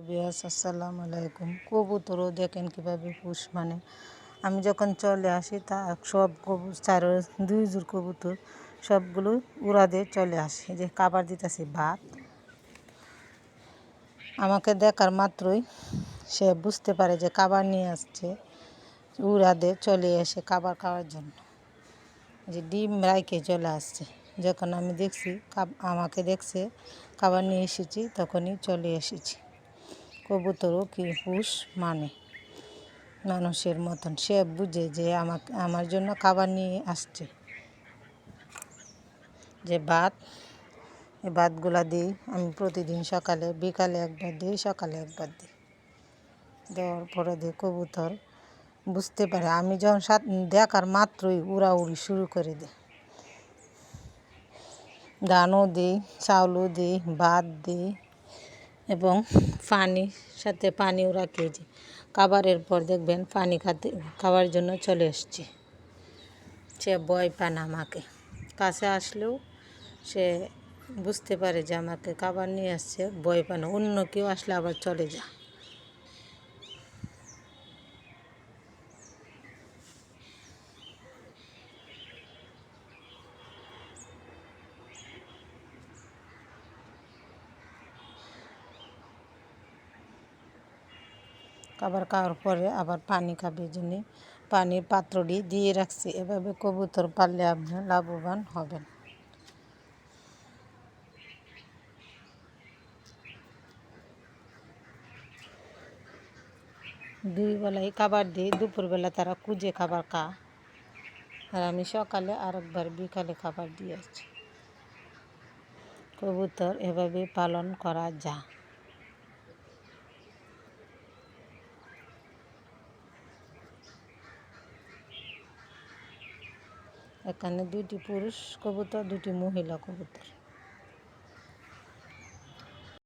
বিয়াস আসসালামু আলাইকুম। কবুতরও দেখেন কীভাবে পুষ মানে আমি যখন চলে আসি তা সব চার দুই জোড় কবুতর সবগুলো উড়াদে চলে আসে। যে খাবার দিতেছি ভাত, আমাকে দেখার মাত্রই সে বুঝতে পারে যে খাবার নিয়ে আসছে, উড়াদে চলে এসে খাবার খাওয়ার জন্য যে ডিম রাইকে চলে আসছে। যখন আমি দেখছি আমাকে দেখছে খাবার নিয়ে এসেছি তখনই চলে এসেছি। কবুতরও কি পুষ মানে মানুষের মতন, সে বুঝে যে আমার জন্য খাবার নিয়ে আসছে। যে ভাত, এই ভাতগুলা দিই আমি প্রতিদিন সকালে বিকালে একবার দিই, সকালে একবার দিই। দেওয়ার পরে দিয়ে কবুতর বুঝতে পারে, আমি যখন দেখার মাত্রই উড়াউড়ি শুরু করে দিই। ধানও দিই, চাউলও দিই, ভাত দিই এবং সাথে পানি ওরা খেয়েছে। খাবারের পর দেখবেন পানি খাওয়ার জন্য চলে এসছে। সে ভয় পায় না, আমাকে কাছে আসলেও সে বুঝতে পারে যে আমাকে খাবার নিয়ে আসছে, ভয় পায় না। অন্য কেউ আসলে আবার চলে যায়। খাবার খাওয়ার পরে আবার পানি খাবে, জন্য পানির পাত্রটি দিয়ে রাখছি। এভাবে কবুতর পাললে আপনি লাভবান হবেন। দুই বেলায় খাবার দিই, দুপুরবেলা তারা খুঁজে খাবার খায়, আর আমি সকালে আরেকবার বিকালে খাবার দিয়ে আসছি। কবুতর এভাবে পালন করা যায়। এখানে দুটি পুরুষ কবুতর, দুটি মহিলা কবুতর।